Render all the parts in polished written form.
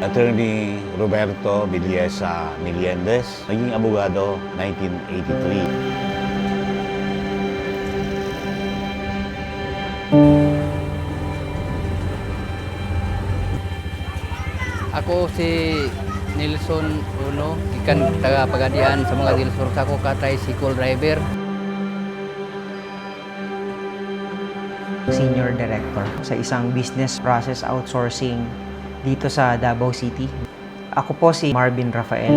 Attorney Roberto Villesa Miliendez, naging abogado 1983. Ako si Nelson Uno, ikan taga Pagadian sa mga Dilsur sa ako ka tricycle driver. Senior Director sa isang business process outsourcing dito sa Davao City. Ako po si Marvin Rafael.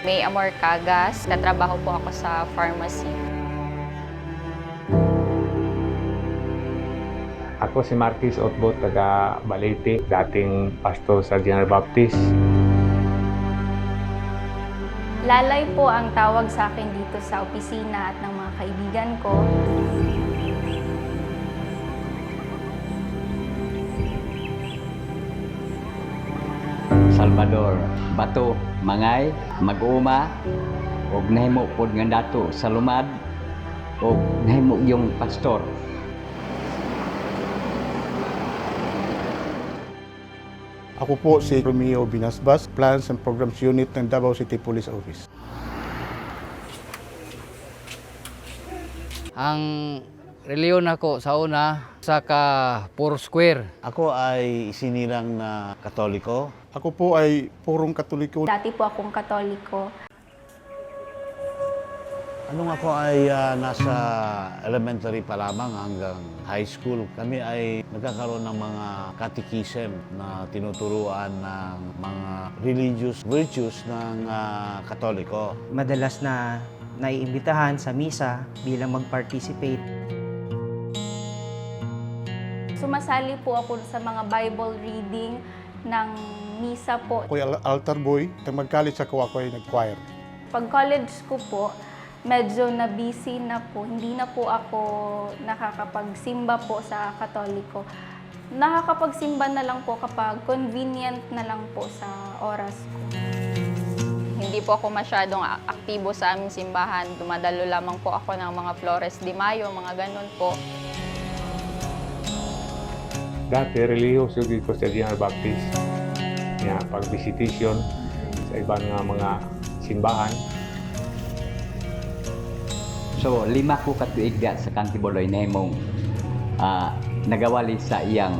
May Amor Cagas, tatrabaho po ako sa pharmacy. Ako si Marquis Otbot, taga Balete, dating pastor sa General Baptist. Lalay po ang tawag sa akin dito sa opisina at ng mga kaibigan ko. Salvador Bato Mangay, mag-uma, og nahimo pod nga dato sa lumad, og nahimo yung pastor. Ako po si Romeo Binasbas, Plans and Programs Unit ng Davao City Police Office. Ang reliyon ako sa una sa ka Foursquare. Ako ay isinilang na Katoliko. Ako po ay purong Katoliko. Dati po akong Katoliko. Anong ako ay nasa elementary pa lamang hanggang high school, kami ay nagkakaroon ng mga catechism na tinuturuan ng mga religious virtues ng Katoliko. Madalas na naiimbitahan sa misa bilang mag-participate. Sumasali po ako sa mga Bible reading ng misa po. Ako ay altar boy. Nang mag-college ako ay nag-choir. Pag college ko po, medyo na-busy na po. Hindi na po ako nakakapagsimba po sa Katoliko. Nakakapagsimba na lang po kapag convenient na lang po sa oras ko. Hindi po ako masyadong aktibo sa aming simbahan. Dumadalo lamang po ako ng mga Flores de Mayo, mga ganun po. Dati, relihiyoso dito sa General Baptist. Pag-visitation sa ibang mga simbahan. So, 5 ko katuig sa Kantiboloy na himong nagawali sa iyang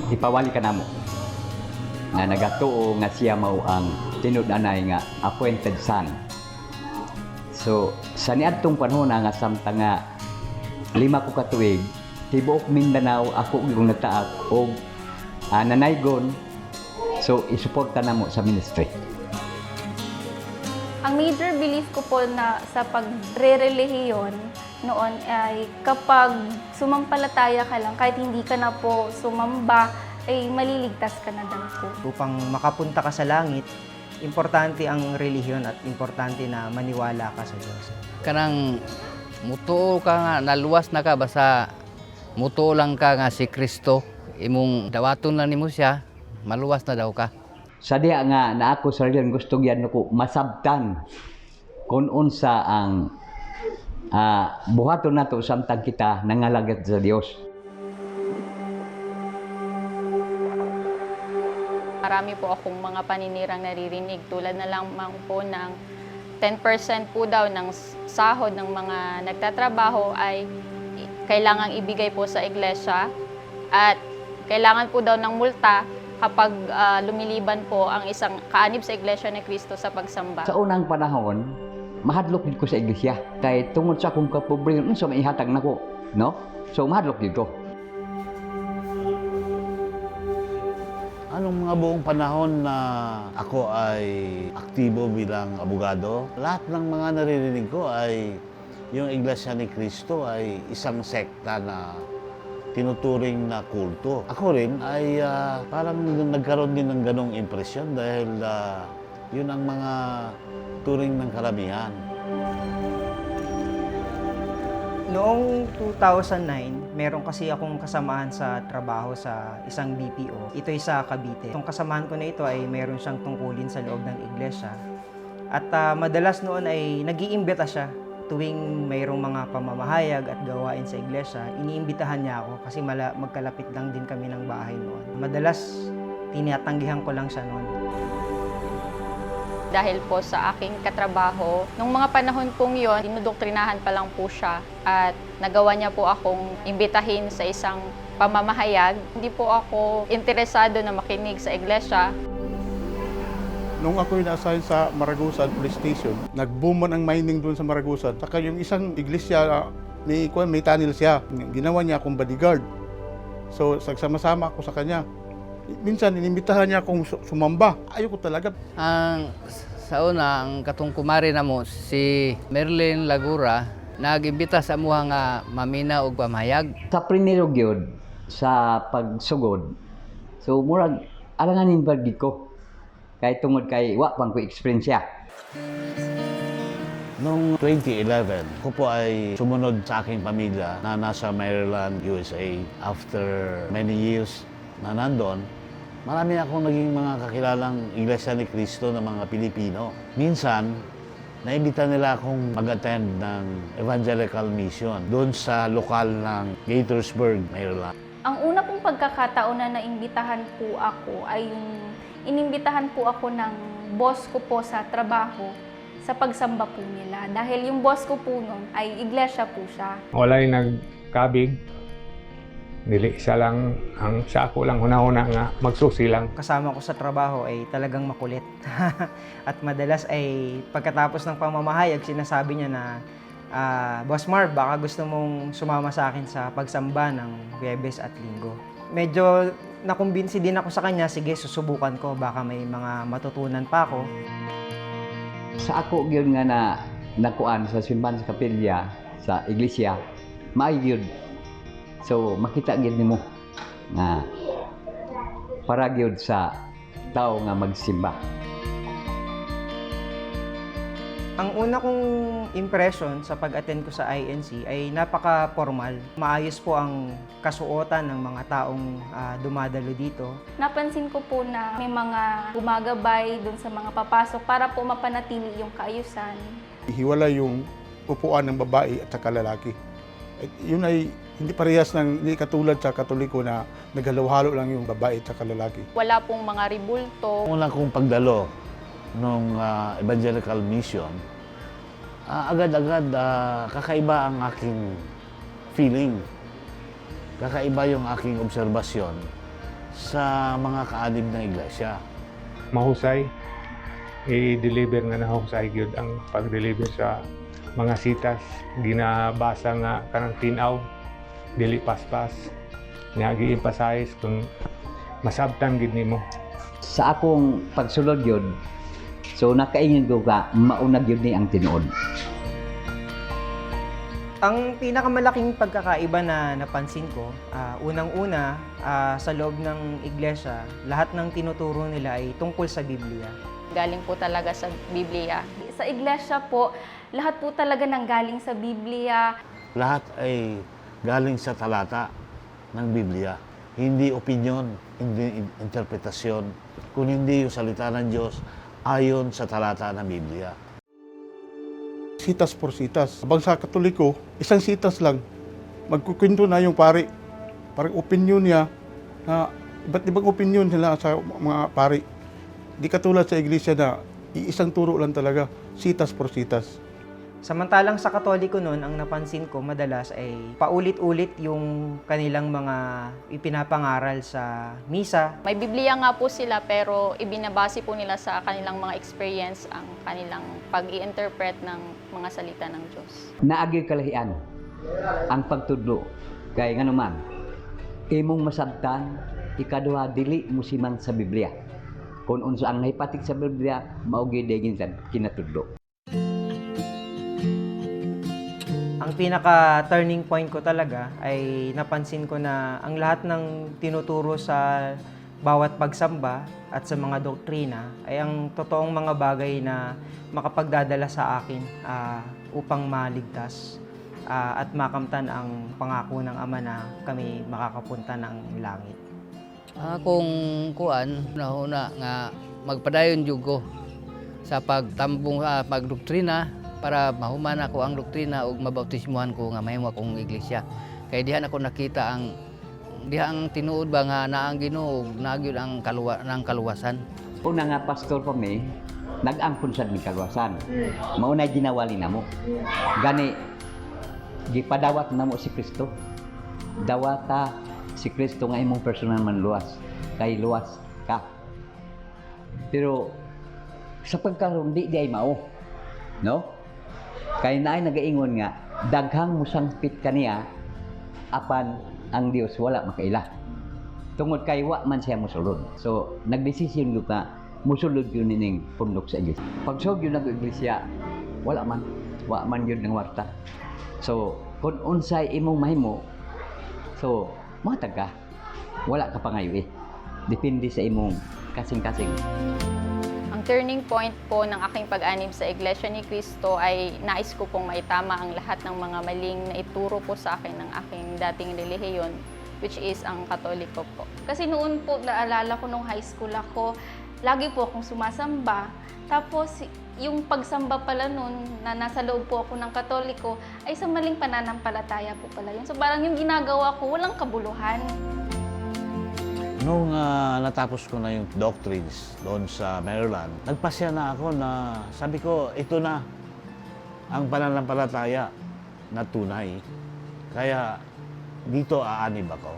ipawali ka namo. Nga nagatuo nga siya mao ang tinud-anay nga appointed son. So, sa niadtong panahon nga samtang nga 5 ko katuig, tibuok Mindanao ako yung nagtaak og nanaygon. So, isuporta namo sa ministry. Ang major belief ko po na sa pagre-relihiyon noon ay kapag sumampalataya ka lang, kahit hindi ka na po sumamba, ay maliligtas ka na daw po. Upang makapunta ka sa langit, importante ang relihiyon at importante na maniwala ka sa Diyos. Kanang mutuo ka nga, naluwas na ka, basta mutuo lang ka nga si Kristo, imong dawaton na nimo siya, maluwas na daw ka. Sa diya nga na ako sa reliyon gusto yan ko masabtan kung unsa ang buhaton nato samtang kita nangalagat sa Dios. Marami po akong mga paninirang naririnig tulad na lamang po ng 10% po daw ng sahod ng mga nagtatrabaho ay kailangang ibigay po sa iglesia at kailangan po daw ng multa kapag lumiliban po ang isang kaanib sa Iglesia ni Cristo sa pagsamba. Sa unang panahon, mahadlok din ko sa iglesia. Kaya tungod sa akong kapobre, so maihatag na ko. No? So mahadlok din ko. Anong mga buong panahon na ako ay aktibo bilang abogado, lahat ng mga naririnig ko ay yung Iglesia ni Cristo ay isang sekta na tinuturing na kulto. Ako rin ay parang nagkaroon din ng ganong impresyon dahil yun ang mga turing ng karamihan. Noong 2009, meron kasi akong kasamahan sa trabaho sa isang BPO. Ito'y sa Cavite. Itong kasamahan ko na ito ay meron siyang tungkulin sa loob ng iglesia. At madalas noon ay nag-iimbita siya tuwing mayroong mga pamamahayag at gawain sa iglesia, iniimbitahan niya ako kasi magkalapit lang din kami ng bahay noon. Madalas, tinatanggihan ko lang siya noon. Dahil po sa aking katrabaho, nung mga panahon pong yon, dinodoktrinahan pa lang po siya at nagawa niya po akong imbitahin sa isang pamamahayag. Hindi po ako interesado na makinig sa iglesia. Nung ako'y na-assign sa Maragusan Police Station, nag-boom ang mining doon sa Maragusan. Saka yung isang iglesia, may tunnel siya. Ginawa niya akong bodyguard. So, sagsama-sama ako sa kanya. Minsan, inimbitahan niya akong sumamba. Ayoko talaga. Sa una, ang katong kumari na mo, si Merlin Lagura, nag-imbita sa amuha nga mamina og pamahayag. Sa primero gyud sa pagsugod. So murag alanganin ba gid ko. Kay tungod kay wa pang ko experience siya. Noong 2011, ko po ay sumunod sa aking pamilya na nasa Maryland, USA. After many years na nandun, marami akong naging mga kakilalang Iglesia ni Cristo ng mga Pilipino. Minsan, naimbita nila akong mag-attend ng evangelical mission doon sa lokal ng Gaithersburg, Maryland. Ang una pong pagkakataon na naimbitahan po ako ay yung inimbitahan po ako ng boss ko po sa trabaho sa pagsamba po nila. Dahil yung boss ko po noon ay iglesia po siya. Walay nagkabig. Dili isa lang, ang sa ako lang hunahuna nga magsusi lang. Kasama ko sa trabaho ay talagang makulit. At madalas ay pagkatapos ng pamamahayag, sinasabi niya na, Boss Marv, baka gusto mong sumama sa akin sa pagsamba ng Huwebes at Linggo. Medyo nakumbinsi din ako sa kanya, sige, susubukan ko, baka may mga matutunan pa ako. Sa ako gyud nga na nakuan sa simbahan sa kapilya sa iglesia, maayo gyud. So makita gyud nimo na para gyud sa tao nga magsimba. Ang una kong impression sa pag-attend ko sa INC ay napaka-formal. Maayos po ang kasuotan ng mga taong dumadalo dito. Napansin ko po na may mga gumagabay doon sa mga papasok para po mapanatili yung kaayusan. Hiwala yung upuan ng babae at saka lalaki. At yun ay hindi parehas hindi katulad sa Katoliko na naghalo-halo lang yung babae at saka lalaki. Wala pong mga ribulto. Una kong pagdalo nung evangelical mission, agad-agad kakaiba ang aking feeling. Kakaiba yung aking obserbasyon sa mga kaanib ng iglesia. Mahusay, i-deliver nga nahusay gyud ang pag-deliver sa mga sitas. Ginabasa nga kanang tinaw, dili paspas. Nga gi-emphasize kung masabtan gid nimo. Sa akong pagsulod gyud, so nakaingin ko ka maunag yun ni ang tinuod. Ang pinakamalaking pagkakaiba na napansin ko, unang-una, sa loob ng iglesia, lahat ng tinuturo nila ay tungkol sa Biblia. Galing po talaga sa Biblia. Sa iglesia po, lahat po talaga nanggaling sa Biblia. Lahat ay galing sa talata ng Biblia. Hindi opinyon, hindi interpretasyon, kung hindi yung salita ng Diyos ayon sa talata ng Biblia. Sitas por sitas. Abang sa Katoliko, isang sitas lang. Magkukwento na yung pari. Parang opinion niya na iba't ibang opinion nila sa mga pari. Di katulad sa iglesia na iisang turo lang talaga, sitas por sitas. Samantalang sa Katoliko noon, ang napansin ko madalas ay paulit-ulit yung kanilang mga ipinapangaral sa misa. May Biblia nga po sila pero ibinabase po nila sa kanilang mga experience ang kanilang pag-i-interpret ng mga salita ng Diyos. Naagi kalahian ang pagtudlo kay nganuman imong masabtan ikaduha dili musiman sa Biblia. Kung unsa ang nahipatik sa Biblia mao gyud dagin sa kinatudlo. Ang pinaka-turning point ko talaga ay napansin ko na ang lahat ng tinuturo sa bawat pagsamba at sa mga doktrina ay ang totoong mga bagay na makapagdadala sa akin upang maligtas at makamtan ang pangako ng Ama na kami makakapunta ng langit. Akong kuan, nahuna nga magpadayon jud ko sa pagtambong pagdoktrina para mahuman ako ang doktrina ug mabautismuhan ko nga mahimo akong iglesia. Kay diha ako nakita ang diha ang tinuod ba nga naang Ginoo ug nagyud ang kaluwasan. Una nga pastor pa mi, nag-angkon sad mi kaluwasan. Mauna ginawali namo. Gani gipadawat namo si Kristo. Dawata si Kristo nga imong personal man luwas. Kay luwas ka. Pero sa pagkaroon di ay mao. No? Kay naay nagaingon nga daghang musangpit kaniya apan ang Dios wala makaila. Tungod kay wa man siya mosulod. So nagdesisyon gyud ka mosulod gyud ning pundok sa iglesia. Pagsog gyud nag iglesia wala man gyud ng warta. So kung unsay imong mahimo so matag ka. Wala ka pangayo eh. Depende sa imong kasing-kasing. Ang turning point po ng aking pag-anib sa Iglesia ni Cristo ay nais ko pong maitama ang lahat ng mga maling na ituro po sa akin ng aking dating relihiyon, which is ang Katoliko po. Kasi noon po, naalala ko nung high school ako, lagi po akong sumasamba. Tapos, yung pagsamba pala noon, na nasa loob po ako ng Katoliko, ay sa maling pananampalataya po pala yun. So parang yung ginagawa ko, walang kabuluhan. Nung natapos ko na yung doctrines doon sa Maryland, nagpasya na ako na sabi ko, ito na ang pananampalataya na tunay. Kaya dito aanib ako.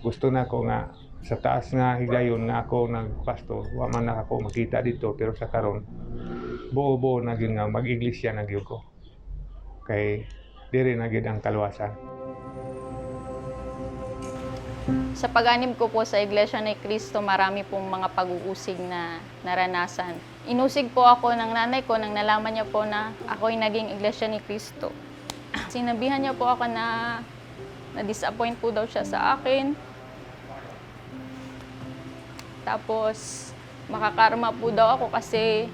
Gusto na ko nga sa taas nga higayon nga ako nagpasto, wa man na ako makita dito pero sa karon buo-buo na gyud nga mag-iglesia na gyud ko. Kay diri na gyud ang kaluwasan. Sa pag-anib ko po sa Iglesia ni Cristo, marami pong mga pag-uusig na naranasan. Inusig po ako ng nanay ko nang nalaman niya po na ako'y naging Iglesia ni Cristo. Sinabihan niya po ako na na-disappoint po daw siya sa akin. Tapos, makakarma po daw ako kasi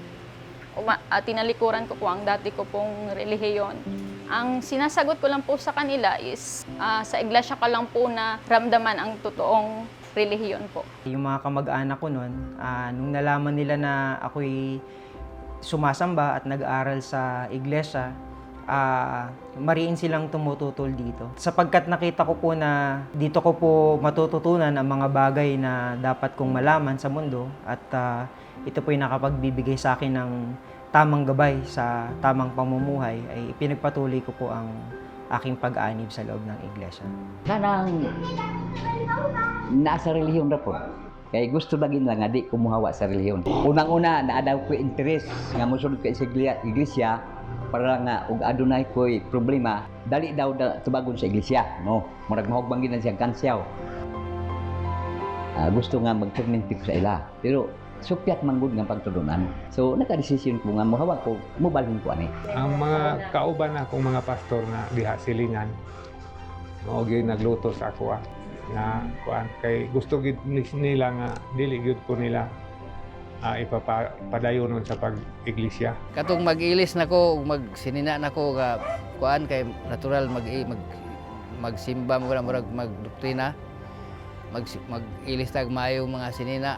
tinalikuran ko po ang dati ko pong relihiyon. Ang sinasagot ko lang po sa kanila is sa iglesia ka lang po na ramdaman ang totoong relihiyon po. Yung mga kamag-anak ko noon, nung nalaman nila na ako'y sumasamba at nag-aaral sa iglesia, mariin silang tumututol dito. Sapagkat nakita ko po na dito ko po matututunan ang mga bagay na dapat kong malaman sa mundo at ito po yung nakapagbibigay sa akin ng tamang gabay sa tamang pamumuhay, ay pinagpatuloy ko po ang aking pag-aanib sa loob ng iglesia. Kanang nasa relihiyon ra po. Kay gusto bagin lang nga di kumuhawa sa relihiyon. Unang-una naadaw ko interes nga mosulod ko sa iglesia para nga ug adunay ko'y problema dali daw tubagon sa iglesia, no? Murag mahugbang ginan siya kansyaw. Gusto nga mag-fermentive ko sa ila, pero supyat manggod nga pagtudunan. So naka-desisyon ko nga mohawa ko mobalhin ko ani. Ang mga kauban akong mga pastor nga diha silingan mao gyud nagluto sa ako nga kuan kay gusto gid nila nga dili gyud ko nila ipapadayonon sa pag-iglesia. Katong mag-ilis nako ug magsinina nako nga kuan kay natural magsimba mo murag magdoktrina. Mag-ilis tag maayo mga sinina.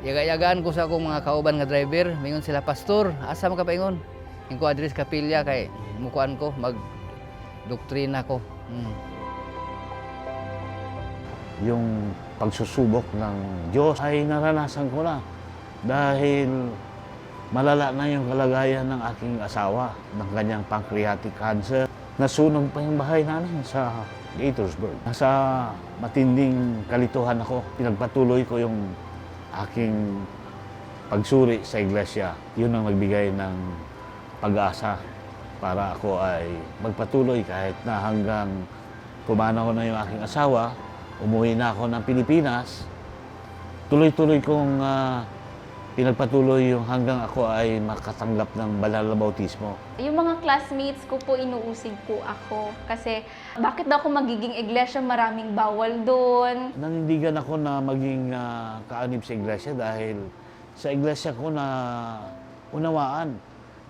Yaga-yagaan ko sa akong mga kauban nga driver, mingon sila, pastor, asa mo ka paingon? Yung ko address kapilya kay mukuan ko, mag-doktrina ko. Yung pagsusubok ng Diyos ay naranasan ko na dahil malala na yung kalagayan ng aking asawa ng kanyang pancreatic cancer. Nasunog pa yung bahay namin sa Gaithersburg. Nasa matinding kalituhan ako. Pinagpatuloy ko yung aking pagsuri sa iglesia. Yun ang nagbigay ng pag-asa para ako ay magpatuloy kahit na hanggang pumanaw na yung aking asawa, umuwi na ako ng Pilipinas, tuloy-tuloy kong pinagpatuloy yung hanggang ako ay makatanggap ng banal na bautismo. Yung mga classmates ko po, inuusig po ako. Kasi bakit daw ako magiging iglesia, maraming bawal doon. Nanindigan ako na maging kaanib sa iglesia dahil sa iglesia ko na unawaan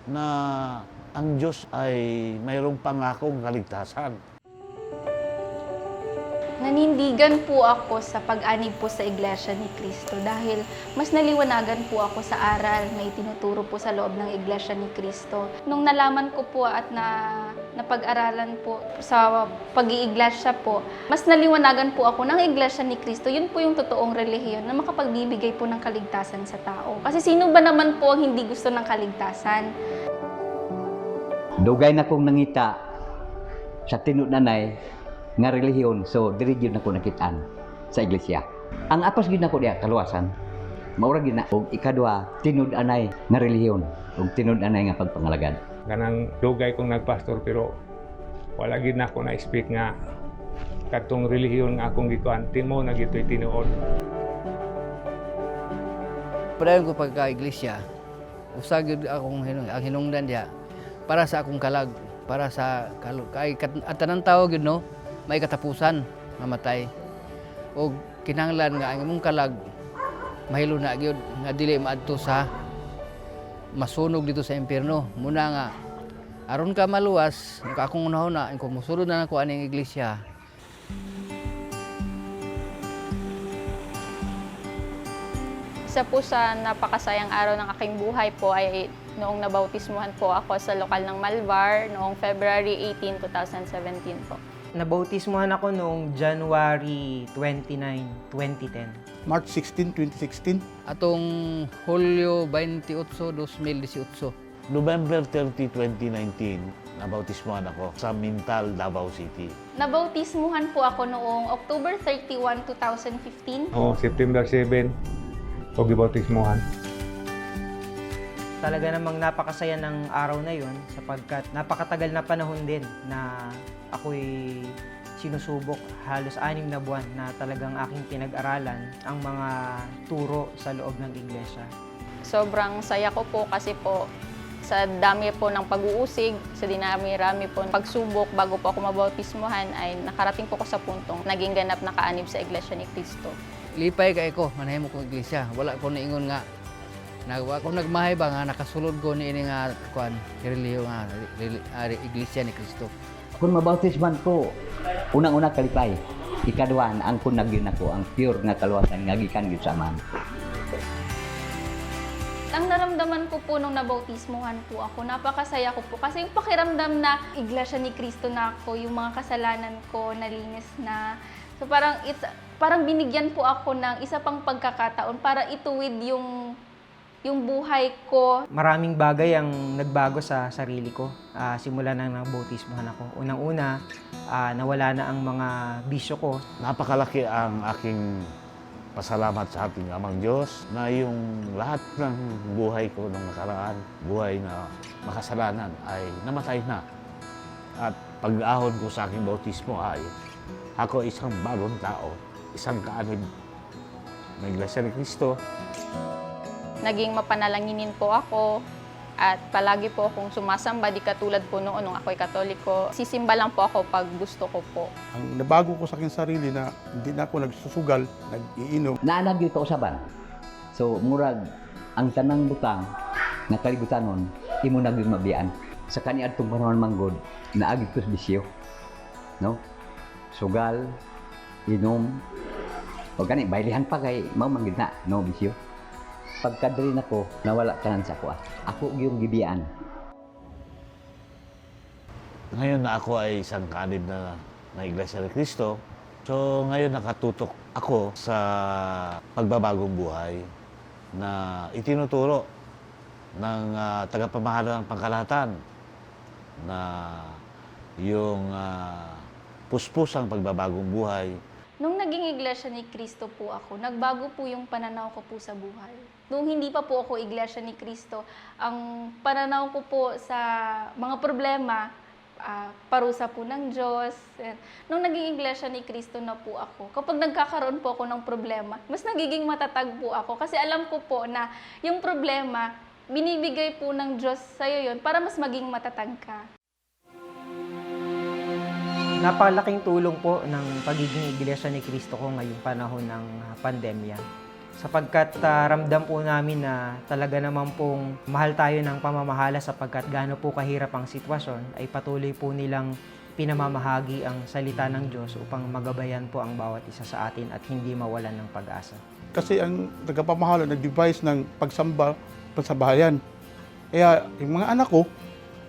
na ang Diyos ay mayroong pangakong kaligtasan. Nanindigan po ako sa pag-anib po sa Iglesia ni Cristo dahil mas naliwanagan po ako sa aral na itinuturo po sa loob ng Iglesia ni Cristo. Nung nalaman ko po at napag-aralan po sa pag-iiglesia po, mas naliwanagan po ako ng Iglesia ni Cristo. Yun po yung totoong relihiyon na makapagbibigay po ng kaligtasan sa tao. Kasi sino ba naman po ang hindi gusto ng kaligtasan? Dugay na kong nangita sa tinud-anay nga relihiyon, so diri gyud nako nakitaan sa iglesia. Ang apas gyud nako diha kaluwasan. Maura gyud na og ikadua tinud-anay nga relihiyon ug tinud-anay nga pagpangalagad. Ganang dugay kong nagpastor pero wala gid na ako na-expect nga katong relihiyon nga akong gikuan timo na gitoy tinuod. Padayon ko pagka-iglesia, usag yun akong ang hinungdan diha para sa akong kalag, para sa kay at tanang tao gyud no, may katapusan mamatay. O kinahanglan nga ang imong kalag mahilo na gyud nga dili maadto sa masunog dito sa impierno. Muna nga aron ka maluwas, kung akong unahuna, kung musulod na nako aning iglesia, Isa po sa napakasayang araw ng aking buhay po ay noong nabautismuhan po ako sa lokal ng Malvar noong February 18, 2017 po. Nabautismuhan ako noong January 29, 2010. March 16, 2016. atong Hulyo 28, 2018. November 30, 2019, nabautismuhan ako sa Mintal, Davao City. Nabautismuhan po ako noong October 31, 2015. O September 7 o gibautismuhan. Talaga namang napakasaya ng araw na yon sapagkat napakatagal na panahon din na ako'y sinusubok, halos 6 na buwan na talagang aking pinag-aralan ang mga turo sa loob ng iglesia. Sobrang saya ko po kasi po sa dami po ng pag-uusig, sa dinami-rami po ng pagsubok bago po ako mabautismuhan ay nakarating po ko sa puntong naging ganap na kaanib sa Iglesia ni Cristo. Lipay kay ko, manahimo kong iglesia. Wala ko niingon nga, ako nagmahay ba nga, nakasulod ko ni ini nga, relihiyo nga, iglesia ni Cristo. Kung mabautisman ko, unang-una kalipay. Ikadua, ang kunag yun ako, ang pure nga kaluwasan nga gikan gyud sa Amahan. Ang naramdaman ko po nung nabautismuhan po ako, napakasaya ko po. Kasi yung pakiramdam na Iglesia ni Cristo na ako, yung mga kasalanan ko, nalinis na. So parang binigyan po ako ng isa pang pagkakataon para ituwid yung buhay ko. Maraming bagay ang nagbago sa sarili ko simula nang nabautismuhan ako. Unang-una, nawala na ang mga bisyo ko. Napakalaki ang aking pasalamat sa ating Amang Diyos na yung lahat ng buhay ko nung nakaraan, buhay na makasalanan ay namatay na. At pag-ahon ko sa aking bautismo ay ako isang bagong tao, isang kaanib ng Iglesia ni Cristo. Naging mapanalanginin po ako at palagi po akong sumasamba, di katulad po noon nung ako'y Katoliko. Sisimba lang po ako pag gusto ko po. Ang nabago ko sa aking sarili na hindi na ako nagsusugal, nag-iinom. Naanag yun kausaban. So, murag, ang tanang butang nga kalibutanon, imo na gyud mabiyaan. Sa kaniadtong panahon manggod, naagid ko sa bisyo. No? Sugal, inom, o gani, bailihan pa kay mao manggid na, no, bisyo. Pagkadri na ko, nawala tanan sa ako. Ako yung gibiyaan. Ngayon na ako ay isang kaanib na Iglesia ni Cristo, so ngayon nakatutok ako sa pagbabagong buhay na itinuturo ng tagapamahala ng pangkalahatan na yung puspusang pagbabagong buhay. Nung naging Iglesia ni Cristo po ako, nagbago po yung pananaw ko po sa buhay. Nung hindi pa po ako Iglesia ni Cristo, ang pananaw ko po sa mga problema, parusa po ng Diyos. Nung naging Iglesia ni Cristo na po ako, kapag nagkakaroon po ako ng problema, mas nagiging matatag po ako. Kasi alam ko po na yung problema, binibigay po ng Diyos sa'yo yun para mas maging matatag ka. Napakalaking tulong po ng pagiging Iglesia ni Cristo ko ngayong panahon ng pandemya. Sapagkat ramdam po namin na talaga naman pong mahal tayo ng pamamahala sapagkat gaano po kahirap ang sitwasyon, ay patuloy po nilang pinamamahagi ang salita ng Diyos upang magabayan po ang bawat isa sa atin at hindi mawalan ng pag-asa. Kasi ang tagapamahala nag-devise ng pagsamba sa bahayan. Kaya yung mga anak ko,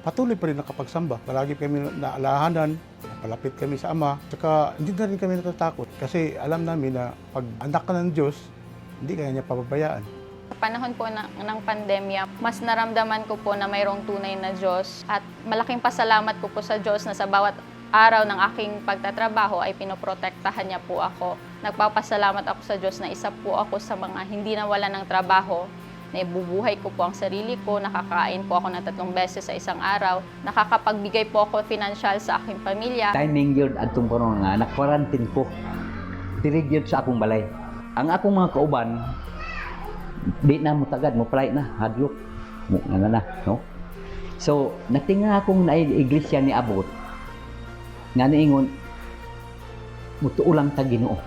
patuloy pa rin nakapagsamba. Palagi kami naalahanan, palapit kami sa Ama. Tsaka hindi na rin kami natatakot. Kasi alam namin na pag anak ka ng Diyos, hindi kaya niya pababayaan. Sa panahon po ng pandemya, mas naramdaman ko po na mayroong tunay na Diyos at malaking pasalamat ko po sa Diyos na sa bawat araw ng aking pagtatrabaho ay pinoprotektahan niya po ako. Nagpapasalamat ako sa Diyos na isa po ako sa mga hindi nawalan ng trabaho, na ibubuhay ko po ang sarili ko, nakakain po ako ng 3 beses sa isang araw, nakakapagbigay po ako financial sa aking pamilya. Timing yun at tungkol nga, na-quarantine ko. Tirig yun sa akong balay. Ang akong mga kauban, di na mo tagad, mo flight na, hadlok, mo na, no? So, natinga akong iglesia ni Abot, nga niingon, mutuulang ta Ginoo.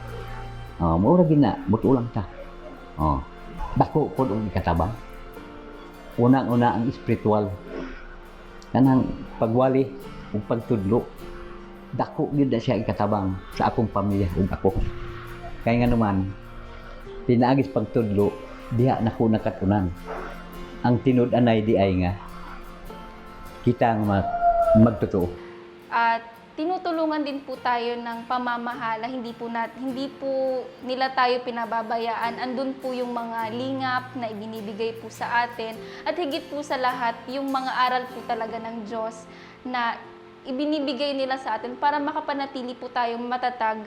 Maura gina, mutuulang ta. Dako po ang ikatabang. Unang-una ang espiritual. Kanang pagwali ug pagtudlo. Dako gyud na siya ikatabang sa akong pamilya ug ako. Kaya nga naman, pinaagis pagtudlo, diha na ko nakatunan. Ang tinud-anay di ay nga, kita ang magtotoo. At tinutulungan din po tayo ng pamamahala, hindi po nila tayo pinababayaan. Andun po yung mga lingap na ibinibigay po sa atin. At higit po sa lahat, yung mga aral po talaga ng Diyos na ibinibigay nila sa atin para makapanatili po tayong matatag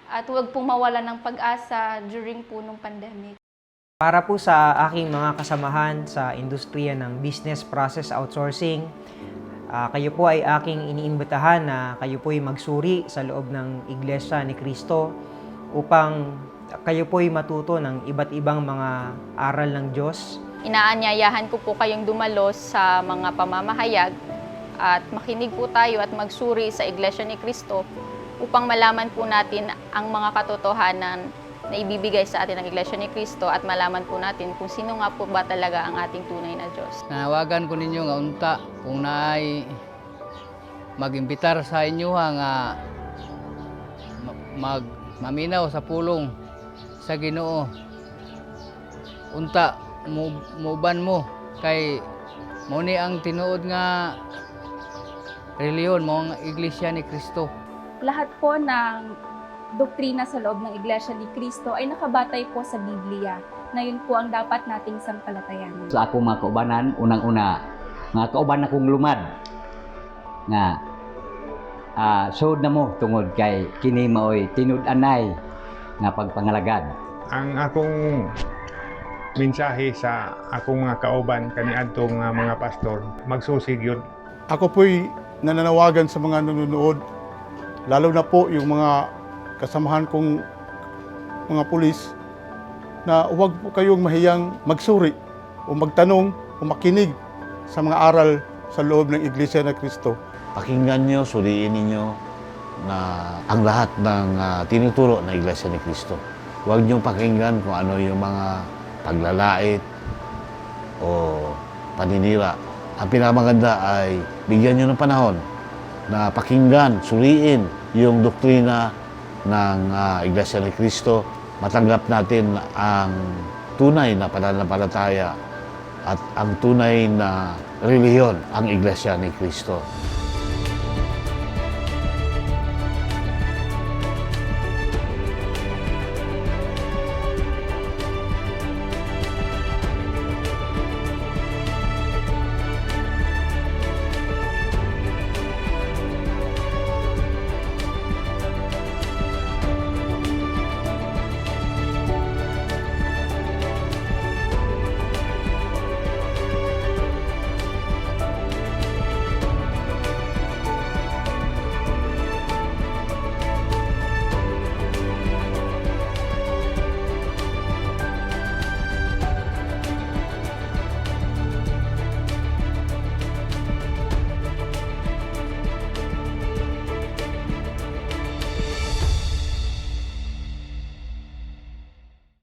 at huwag pong mawalan ng pag-asa during po nung pandemic. Para po sa aking mga kasamahan sa industriya ng business process outsourcing, kayo po ay aking iniimbitahan na kayo po ay magsuri sa loob ng Iglesia ni Cristo upang kayo po ay matuto ng iba't ibang mga aral ng Diyos. Inaanyayahan ko po kayong dumalo sa mga pamamahayag at makinig po tayo at magsuri sa Iglesia ni Cristo upang malaman po natin ang mga katotohanan na ibibigay sa atin ng Iglesia ni Cristo at malaman po natin kung sino nga po ba talaga ang ating tunay na Diyos. Nanawagan ko ninyo nga unta kung naay mag-imbitar sa inyo nga maminaw sa pulong sa Ginoo. Unta muban mo kay mo ni ang tinuod nga reliyon mo ang Iglesia ni Cristo. Lahat po ng doktrina sa loob ng Iglesia ni Cristo ay nakabatay po sa Biblia, na yun po ang dapat nating sampalatayanan. Sa akong mga kaubanan, unang-una, mga kauban akong lumad, nga, sod na mo tungod kay kini maoy tinud-anay nga pagpangalagad. Ang akong mensahe sa akong mga kauban kaniadtong mga pastor, magsusig yun. Ako po'y nananawagan sa mga nanonood, lalo na po yung mga kasamahan kong mga pulis, na huwag po kayong mahiyang magsuri o magtanong o makinig sa mga aral sa loob ng Iglesia ng Cristo. Pakinggan nyo, suriin ninyo na ang lahat ng tinuturo ng Iglesia ni Cristo. Huwag nyo pakinggan kung ano yung mga paglalait o paninira. Ang pinakamaganda ay bigyan nyo ng panahon na pakinggan, suriin yung doktrina ng Iglesia ni Cristo, matanggap natin ang tunay na pananampalataya at ang tunay na relihiyon, ang Iglesia ni Cristo.